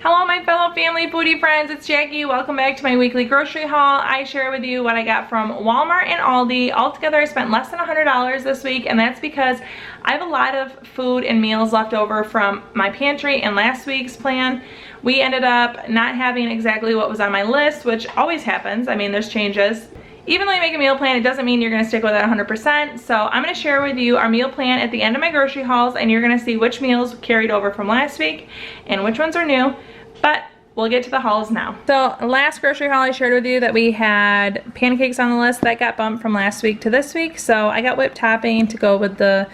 Hello my fellow family foodie friends, it's Jackie. Welcome back to my weekly grocery haul. I share with you what I got from Walmart and Aldi. Altogether I spent less than $100 this week, and that's because I have a lot of food and meals left over from my pantry and last week's plan. We ended up not having exactly what was on my list, which always happens. I mean, there's changes. Even though you make a meal plan, it doesn't mean you're going to stick with it 100%. So I'm going to share with you our meal plan at the end of my grocery hauls, and you're going to see which meals carried over from last week and which ones are new. But we'll get to the hauls now. So last grocery haul I shared with you that we had pancakes on the list. That got bumped from last week to this week. So I got whipped topping to go with the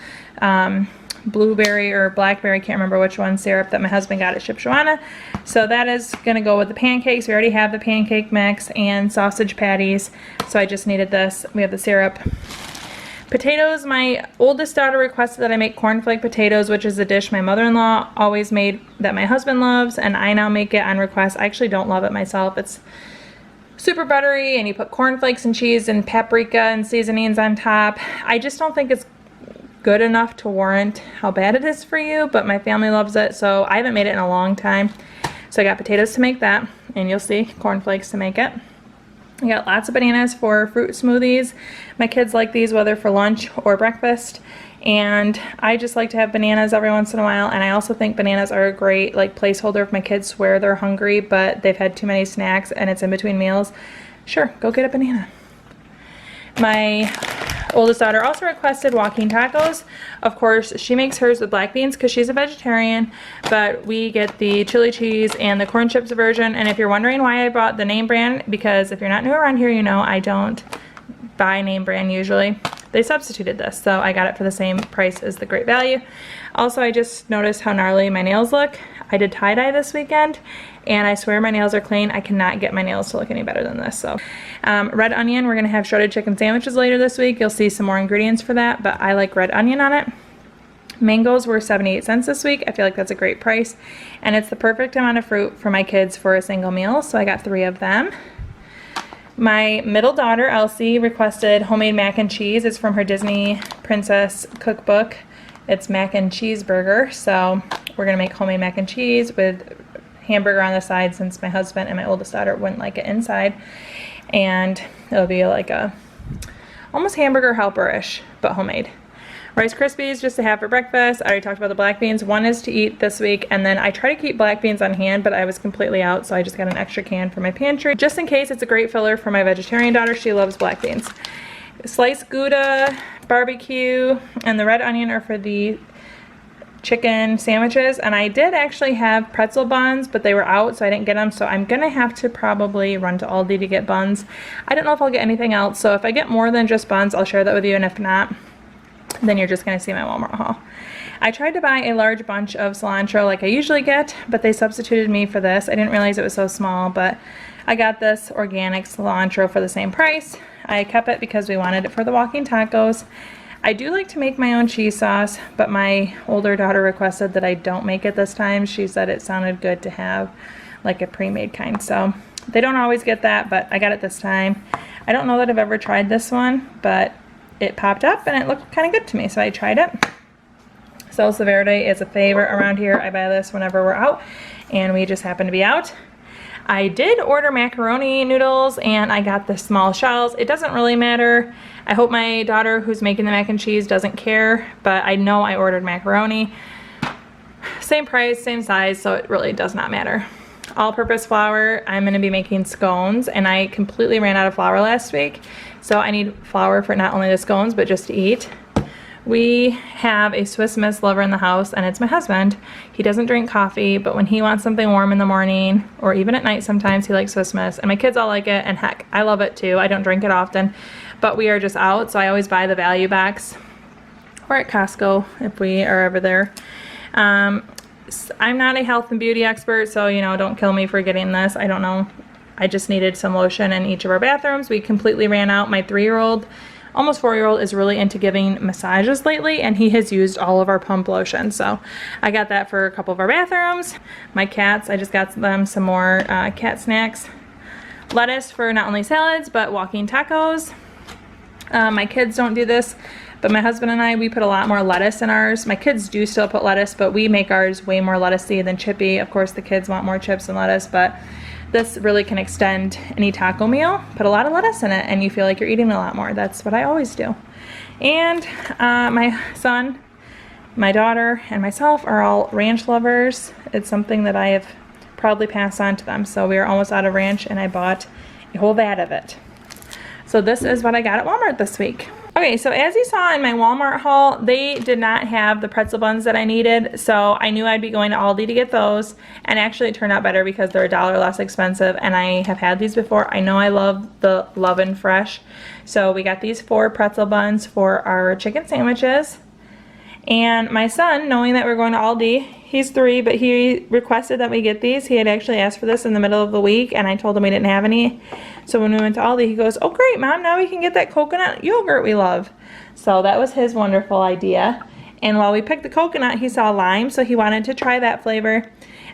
blueberry or blackberry, can't remember which one, syrup that my husband got at Shipshawana. So that is gonna go with the pancakes. We already have the pancake mix and sausage patties, so I just needed this. We have the syrup. Potatoes, my oldest daughter requested that I make cornflake potatoes, which is a dish my mother-in-law always made that my husband loves, and I now make it on request. I actually don't love it myself. It's super buttery, and you put cornflakes and cheese and paprika and seasonings on top. I just don't think it's good enough to warrant how bad it is for you, but my family loves it, so I haven't made it in a long time. So I got potatoes to make that, and you'll see cornflakes to make it. I got lots of bananas for fruit smoothies. My kids like these whether for lunch or breakfast, and I just like to have bananas every once in a while, and I also think bananas are a great like placeholder if my kids swear they're hungry but they've had too many snacks and it's in between meals. Sure, go get a banana. My oldest daughter also requested walking tacos. Of course, she makes hers with black beans because she's a vegetarian, but we get the chili cheese and the corn chips version. And if you're wondering why I bought the name brand, because if you're not new around here, you know I don't buy name brand usually. They substituted this, so I got it for the same price as the Great Value. Also, I just noticed how gnarly my nails look. I did tie-dye this weekend, and I swear my nails are clean. I cannot get my nails to look any better than this. So red onion, we're gonna have shredded chicken sandwiches later this week. You'll see some more ingredients for that, but I like red onion on it. Mangoes were 78 cents this week. I feel like that's a great price, and it's the perfect amount of fruit for my kids for a single meal, so I got 3 of them. My middle daughter, Elsie, requested homemade mac and cheese. It's from her Disney Princess cookbook. It's mac and cheeseburger, so we're gonna make homemade mac and cheese with hamburger on the side since my husband and my oldest daughter wouldn't like it inside. And it'll be like a almost hamburger helper-ish, but homemade. Rice Krispies just to have for breakfast. I already talked about the black beans. One is to eat this week, and then I try to keep black beans on hand, but I was completely out, so I just got an extra can for my pantry. Just in case, it's a great filler for my vegetarian daughter. She loves black beans. Sliced Gouda, barbecue, and the red onion are for the chicken sandwiches. And I did actually have pretzel buns, but they were out, so I didn't get them. So I'm gonna have to probably run to Aldi to get buns. I don't know if I'll get anything else, so if I get more than just buns, I'll share that with you, and if not, then you're just gonna see my Walmart haul. I tried to buy a large bunch of cilantro like I usually get, but they substituted me for this. I didn't realize it was so small, but I got this organic cilantro for the same price. I kept it because we wanted it for the walking tacos. I do like to make my own cheese sauce, but my older daughter requested that I don't make it this time. She said it sounded good to have like a pre-made kind, so they don't always get that, but I got it this time. I don't know that I've ever tried this one, but it popped up and it looked kind of good to me, so I tried it. Salsa Verde is a favorite around here. I buy this whenever we're out, and we just happen to be out. I did order macaroni noodles, and I got the small shells. It doesn't really matter. I hope my daughter who's making the mac and cheese doesn't care, but I know I ordered macaroni. Same price, same size, so it really does not matter. All-purpose flour, I'm gonna be making scones, and I completely ran out of flour last week, so I need flour for not only the scones, but just to eat. We have a Swiss Miss lover in the house, and it's my husband. He doesn't drink coffee, but when he wants something warm in the morning, or even at night sometimes, he likes Swiss Miss, and my kids all like it, and heck, I love it too. I don't drink it often, but we are just out, so I always buy the value box, or at Costco if we are ever there. I'm not a health and beauty expert, so you know, don't kill me for getting this. I don't know. I just needed some lotion in each of our bathrooms. We completely ran out. My 3-year-old, almost 4-year-old, is really into giving massages lately, and he has used all of our pump lotion. So I got that for a couple of our bathrooms. My cats, I just got them some more cat snacks. Lettuce for not only salads, but walking tacos. My kids don't do this, But my husband and I, we put a lot more lettuce in ours. My kids do still put lettuce, but we make ours way more lettucey than chippy. Of course, the kids want more chips and lettuce, but this really can extend any taco meal. Put a lot of lettuce in it and you feel like you're eating a lot more. That's what I always do. And my son, my daughter, and myself are all ranch lovers. It's something that I have proudly passed on to them. So we are almost out of ranch and I bought a whole vat of it. So this is what I got at Walmart this week. Okay, so as you saw in my Walmart haul, they did not have the pretzel buns that I needed, so I knew I'd be going to Aldi to get those, and actually it turned out better because they're $1 less expensive, and I have had these before. I know I love the Love and Fresh, so we got these 4 pretzel buns for our chicken sandwiches. And my son, knowing that we're going to Aldi, he's 3, but he requested that we get these. He had actually asked for this in the middle of the week, and I told him we didn't have any. So when we went to Aldi, he goes, "Oh great, Mom, now we can get that coconut yogurt we love." So that was his wonderful idea. And while we picked the coconut, he saw lime, so he wanted to try that flavor.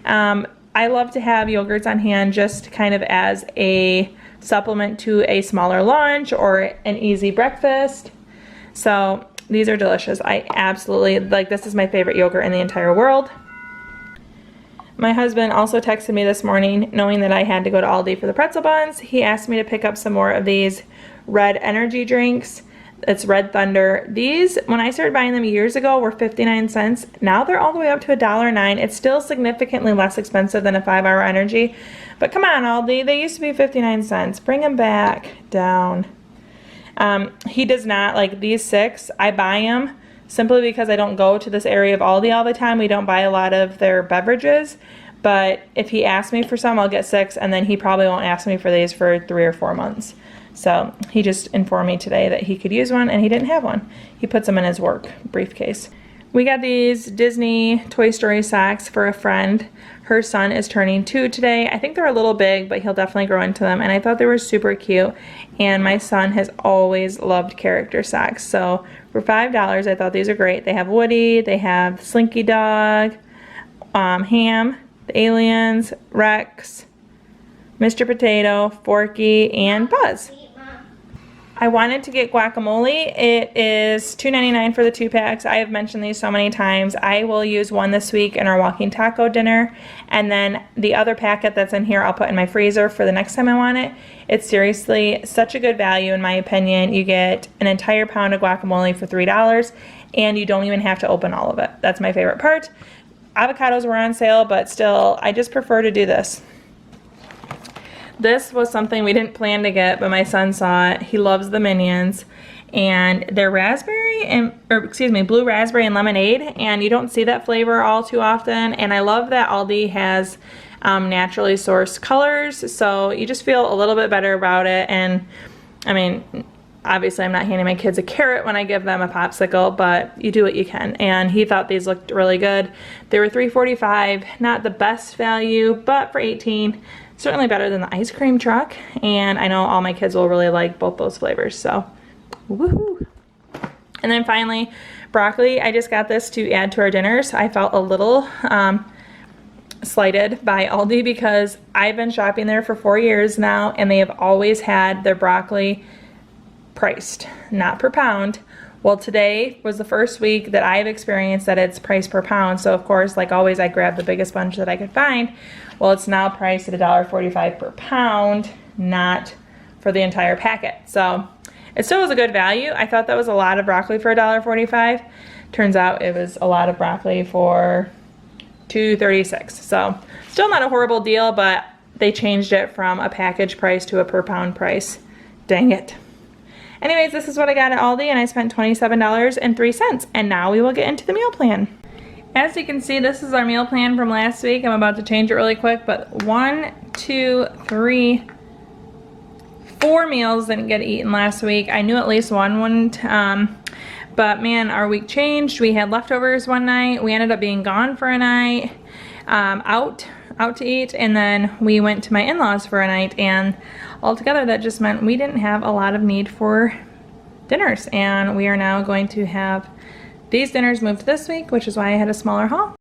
I love to have yogurts on hand just kind of as a supplement to a smaller lunch or an easy breakfast. So these are delicious. I absolutely, like, this is my favorite yogurt in the entire world. My husband also texted me this morning knowing that I had to go to Aldi for the pretzel buns. He asked me to pick up some more of these red energy drinks. It's Red Thunder. These, when I started buying them years ago, were 59 cents. Now they're all the way up to $1.09. It's still significantly less expensive than a 5-hour energy. But come on, Aldi, they used to be 59 cents. Bring them back down. He does not like these 6. I buy them simply because I don't go to this area of Aldi all the time. We don't buy a lot of their beverages, but if he asks me for some, I'll get 6, and then he probably won't ask me for these for 3 or 4 months. So he just informed me today that he could use one, and he didn't have one. He puts them in his work briefcase. We got these Disney Toy Story socks for a friend. Her son is turning 2 today. I think they're a little big, but he'll definitely grow into them. And I thought they were super cute. And my son has always loved character socks. So for $5, I thought these are great. They have Woody, they have Slinky Dog, Ham, the Aliens, Rex, Mr. Potato, Forky, and Buzz. I wanted to get guacamole. It is $2.99 for the 2 packs. I have mentioned these so many times. I will use one this week in our walking taco dinner, and then the other packet that's in here I'll put in my freezer for the next time I want it. It's seriously such a good value in my opinion. You get an entire pound of guacamole for $3, and you don't even have to open all of it. That's my favorite part. Avocados were on sale, but still, I just prefer to do this. This was something we didn't plan to get, but my son saw it. He loves the Minions, and they're blue raspberry and lemonade, and you don't see that flavor all too often. And I love that Aldi has naturally sourced colors, so you just feel a little bit better about it. And I mean, obviously I'm not handing my kids a carrot when I give them a popsicle, but you do what you can. And he thought these looked really good. They were $3.45, not the best value, but for $18. Certainly better than the ice cream truck, and I know all my kids will really like both those flavors, so woohoo. And then finally, broccoli. I just got this to add to our dinners. I felt a little slighted by Aldi because I've been shopping there for 4 years now, and they have always had their broccoli priced, not per pound. Well, today was the first week that I've experienced that it's priced per pound. So of course, like always, I grabbed the biggest bunch that I could find. Well, it's now priced at $1.45 per pound, not for the entire packet. So it still was a good value. I thought that was a lot of broccoli for $1.45. Turns out it was a lot of broccoli for $2.36. So still not a horrible deal, but they changed it from a package price to a per pound price. Dang it. Anyways, this is what I got at Aldi, and I spent $27.03. And now we will get into the meal plan. As you can see, this is our meal plan from last week. I'm about to change it really quick, but 1, 2, 3, 4 meals didn't get eaten last week. I knew at least one wouldn't, but man, our week changed. We had leftovers one night. We ended up being gone for a night, out to eat, and then we went to my in-laws for a night, and altogether that just meant we didn't have a lot of need for dinners, and we are now going to have these dinners moved this week, which is why I had a smaller haul.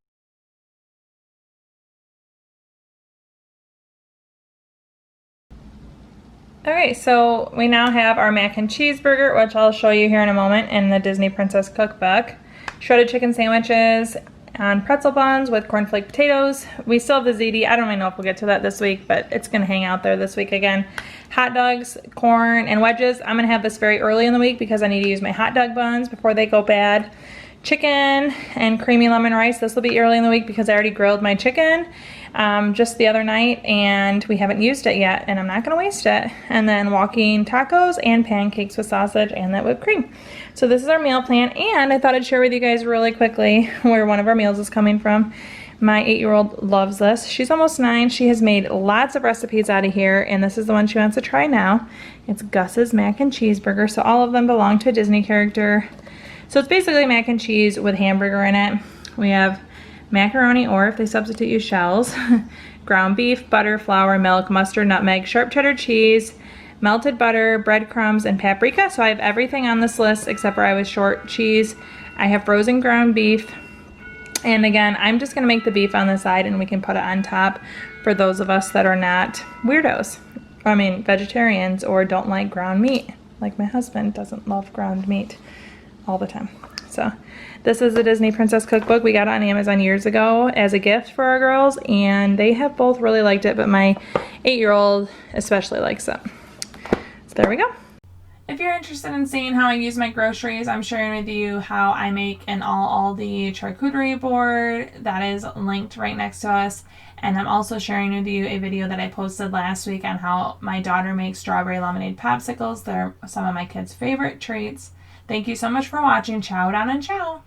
Alright, so we now have our mac and cheeseburger, which I'll show you here in a moment in the Disney Princess Cookbook. Shredded chicken sandwiches on pretzel buns with cornflake potatoes. We still have the ziti. I don't really know if we'll get to that this week, but it's going to hang out there this week again. Hot dogs, corn, and wedges. I'm going to have this very early in the week because I need to use my hot dog buns before they go bad. Chicken and creamy lemon rice. This will be early in the week because I already grilled my chicken just the other night and we haven't used it yet and I'm not going to waste it. And then walking tacos and pancakes with sausage and that whipped cream. So this is our meal plan, and I thought I'd share with you guys really quickly where one of our meals is coming from. My 8-year-old loves this. She's almost 9. She has made lots of recipes out of here, and this is the one she wants to try now. It's Gus's mac and cheeseburger. So all of them belong to a Disney character. So it's basically mac and cheese with hamburger in it. We have macaroni, or if they substitute, use shells, ground beef, butter, flour, milk, mustard, nutmeg, sharp cheddar cheese, melted butter, breadcrumbs, and paprika. So I have everything on this list except for I was short cheese. I have frozen ground beef. And again, I'm just gonna make the beef on the side and we can put it on top for those of us that are not weirdos. I mean, vegetarians or don't like ground meat. Like my husband doesn't love ground meat all the time. So this is the Disney Princess Cookbook. We got it on Amazon years ago as a gift for our girls and they have both really liked it, but my 8-year-old especially likes it. So there we go. If you're interested in seeing how I use my groceries, I'm sharing with you how I make an all Aldi charcuterie board that is linked right next to us. And I'm also sharing with you a video that I posted last week on how my daughter makes strawberry lemonade popsicles. They're some of my kids' favorite treats. Thank you so much for watching. Chow down and ciao.